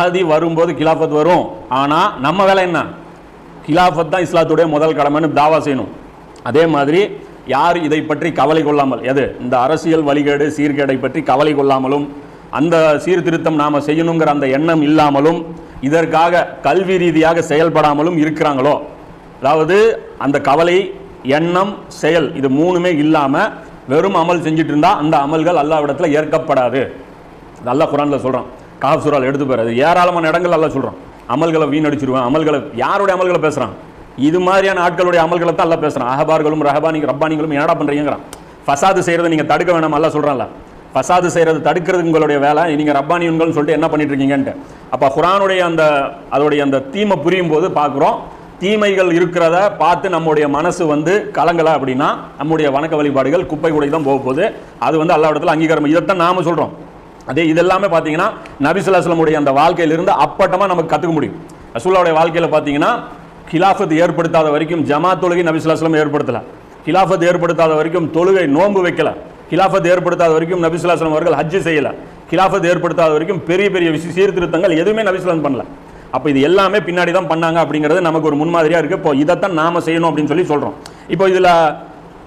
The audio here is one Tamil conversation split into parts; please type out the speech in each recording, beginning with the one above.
மஹதி வரும்போது கிலாஃபத் வரும். ஆனால் நம்ம வேலை என்ன? கிலாஃபத் தான் இஸ்லாத்துடைய முதல் கடமைன்னு தாவா செய்யணும். அதே மாதிரி யார் இதை பற்றி கவலை கொள்ளாமல், இந்த அரசியல் வழிகேடு சீர்கேடை பற்றி கவலை கொள்ளாமலும், அந்த சீர்திருத்தம் நாம் செய்யணுங்கிற அந்த எண்ணம் இல்லாமலும், இதற்காக கல்வி ரீதியாக செயல்படாமலும் இருக்கிறாங்களோ, அதாவது அந்த கவலை, எண்ணம், செயல் இது மூணுமே இல்லாமல் வெறும் அமல் செஞ்சுட்டு இருந்தால் அந்த அமல்கள் அல்லாஹ்விடத்தில் ஏற்கப்படாது. அல்லாஹ் குர்ஆனில் சொல்கிறான். கஹஃப் சூரால எடுத்து போகிற அது ஏராளமான இடங்கள் அல்லாஹ் சொல்கிறான். அமல்களை வீணடிச்சிருவேன். அமல்களை யாருடைய அமல்களை பேசுகிறான்? இது மாதிரியான ஆட்களுடைய அமல்களை தான் எல்லாம் பேசுகிறான். அஹபார்களும் ரப்பானிகளும் என்னடா பண்ணுறீங்கிறான். ஃபசாது செய்கிறத நீங்கள் தடுக்க வேணாம் எல்லாம் சொல்கிறான்ல. ஃபசாது செய்கிறது தடுக்கிறது உங்களுடைய வேலை. நீங்கள் ரப்பானியன்கள்னு சொல்லிட்டு என்ன பண்ணிட்டு இருக்கீங்கன்ட்டு. அப்போ குர்ஆனுடைய அதோடைய அந்த தீமை புரியும் போது பார்க்குறோம், தீமைகள் இருக்கிறத பார்த்து நம்முடைய மனசு கலங்கலை அப்படின்னா நம்முடைய வணக்க வழிபாடுகள் குப்பை கூடை தான் போக போகுது. அது அல்லாஹ்விடத்தில் அங்கீகாரம். இதைத்தான் நாம சொல்கிறோம். அதே இதெல்லாமே பார்த்தீங்கன்னா நபி ஸல்லல்லாஹு அலைஹி வஸல்லம் உடைய அந்த வாழ்க்கையிலிருந்து அப்பட்டமாக நமக்கு கற்றுக்க முடியும். ரசூலுல்லாஹ்வுடைய வாழ்க்கையில் பார்த்தீங்கன்னா கிலாஃபத் ஏற்படுத்தாத வரைக்கும் ஜமாத் தொழுகை நபி ஸல்லல்லாஹு அலைஹி வஸல்லம் ஏற்படுத்தலை. கிலாஃபத் ஏற்படுத்தாத வரைக்கும் தொழுகை நோன்பு வைக்கல. கிலாஃபத் ஏற்படுத்தாத வரைக்கும் நபி ஸல்லல்லாஹு அலைஹி வஸல்லம் அவர்கள் ஹஜ் செய்யலை. கிலாஃபத் ஏற்படுத்தாத வரைக்கும் பெரிய பெரிய சீர்திருத்தங்கள் எதுவுமே நபி ஸல்லல்லாஹு அலைஹி வஸல்லம் பண்ணல. அப்போ இது எல்லாமே பின்னாடி தான் பண்ணாங்க அப்படிங்கிறது நமக்கு ஒரு முன்மாதிரியாக இருக்குது. இப்போ இதைத்தான் நாம செய்யணும் அப்படின்னு சொல்லி சொல்கிறோம். இப்போ இதில்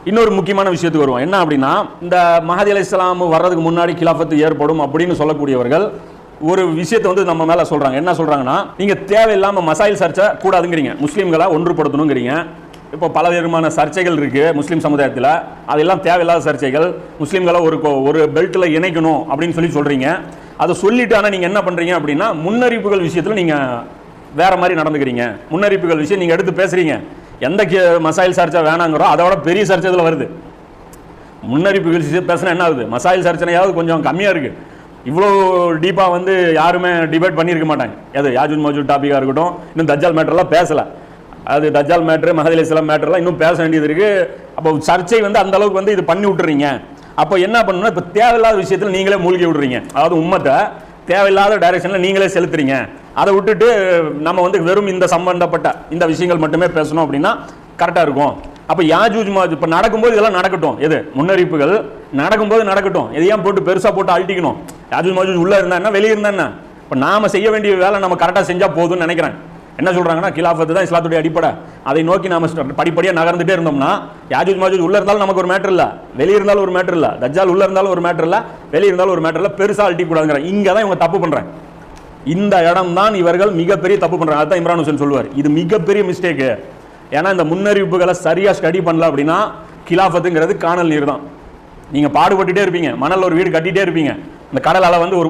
இன்னொரு முக்கியமான விஷயத்துக்கு வருவோம். என்ன அப்படின்னா, இந்த மஹதி அலைஹிஸ்ஸலாம் வர்றதுக்கு முன்னாடி கிலாஃபத்து ஏற்படும் அப்படின்னு சொல்லக்கூடியவர்கள் ஒரு விஷயத்தை நம்ம மேலே சொல்கிறாங்க. என்ன சொல்கிறாங்கன்னா, நீங்கள் தேவையில்லாமல் மசாயில் சர்ச்சை கூடாதுங்கிறீங்க, முஸ்லீம்களை ஒன்றுபடுத்தணுங்கிறீங்க. இப்போ பல விதமான சர்ச்சைகள் இருக்குது முஸ்லீம் சமுதாயத்தில். அதெல்லாம் தேவையில்லாத சர்ச்சைகள். முஸ்லீம்களை ஒரு பெல்ட்டில் இணைக்கணும் அப்படின்னு சொல்லி சொல்கிறீங்க. அதை சொல்லிட்டு ஆனால் நீங்கள் என்ன பண்ணுறீங்க அப்படின்னா, முன்னறிவிப்புகள் விஷயத்தில் நீங்கள் வேறு மாதிரி நடந்துக்கிறீங்க. முன்னறிவிப்புகள் விஷயம் நீங்கள் எடுத்து பேசுகிறீங்க. எந்த மசாயில் சர்ச்சை வேணாங்கிறோம் அதோட பெரிய சர்ச்சை இதில் வருது. முன்னறிவிப்புகள் விஷயம் பேசினா என்ன ஆகுது? மசாயில் சர்ச்சனையாவது கொஞ்சம் கம்மியாக இருக்குது. இவ்வளோ டீப்பாக யாருமே டிபேட் பண்ணியிருக்க மாட்டாங்க. யாஜூஜ் மஜூஜ் டாப்பிக்காக இருக்கட்டும், இன்னும் தஜ்ஜால் மேட்டர்லாம் பேசலை. அது தஜ்ஜால் மேட்ரு, மஹதி அலைஹிஸ்ஸலாம் மேட்டர்லாம் இன்னும் பேச வேண்டியது இருக்குது. அப்போ சர்ச்சை அந்த அளவுக்கு இது பண்ணி விட்டுறீங்க. அப்போ என்ன பண்ணணும்னா, இப்போ தேவையில்லாத விஷயத்தில் நீங்களே மூழ்கி விடுறீங்க. அதாவது உம்மத்தை தேவையில்லாத டைரக்ஷனில் நீங்களே செலுத்துறீங்க. அதை விட்டுட்டு நம்ம வெறும் இந்த சம்பந்தப்பட்ட இந்த விஷயங்கள் மட்டுமே பேசணும் அப்படின்னா கரெக்டாக இருக்கும். அப்போ யாஜூஜ் மாஜூஜ் இப்போ நடக்கும்போது இதெல்லாம் நடக்கட்டும். முன்னறிவிப்புகள் நடக்கும்போது நடக்கட்டும். எதையும் போட்டு பெருசாக போட்டு அழட்டிக்கணும். யாஜூஜ் மாஜூஜ் உள்ளே இருந்தா என்ன, வெளியே இருந்தா என்ன? இப்போ நாம செய்ய வேண்டிய வேலை நம்ம கரெக்டாக செஞ்சால் போதும்னு நினைக்கிறேன். என்ன சொல்கிறாங்கன்னா, கிலாஃபத்து தான் இஸ்லாத்துடைய அடிப்படை. அதை நோக்கி நாம படிப்படியாக நகர்ந்துட்டே இருந்தோம்னா, யாஜூஜ் மாஜூஜ் உள்ளே இருந்தாலும் நமக்கு ஒரு மேட்டர் இல்லை, வெளியே இருந்தாலும் ஒரு மேட்டர் இல்லை, தஜ்ஜால் உள்ளே இருந்தாலும் ஒரு மேட்டர் இல்லை, வெளியே இருந்தாலும் ஒரு மேட்டர் இல்லை, பெருசாக அழட்டிக்கூடாதுங்கிறாங்க. இங்கே தான் இவங்க தப்பு பண்ணுறாங்க. இந்த இடம் தான் இவர்கள் மிகப்பெரிய தப்பு பண்ணுறாங்க. அதுதான் இம்ரான் ஹுசைன் சொல்லுவார், இது மிகப்பெரிய மிஸ்டேக்கு. ஏன்னா இந்த முன்னறிவிப்புகளை சரியாக ஸ்டடி பண்ணல அப்படின்னா கிலாஃபத்துங்கிறது காணல் நீர் தான். நீங்கள் பாடுபட்டுட்டே இருப்பீங்க, மணல் ஒரு வீடு கட்டிகிட்டே இருப்பீங்க, இந்த கடல் அலை ஒரு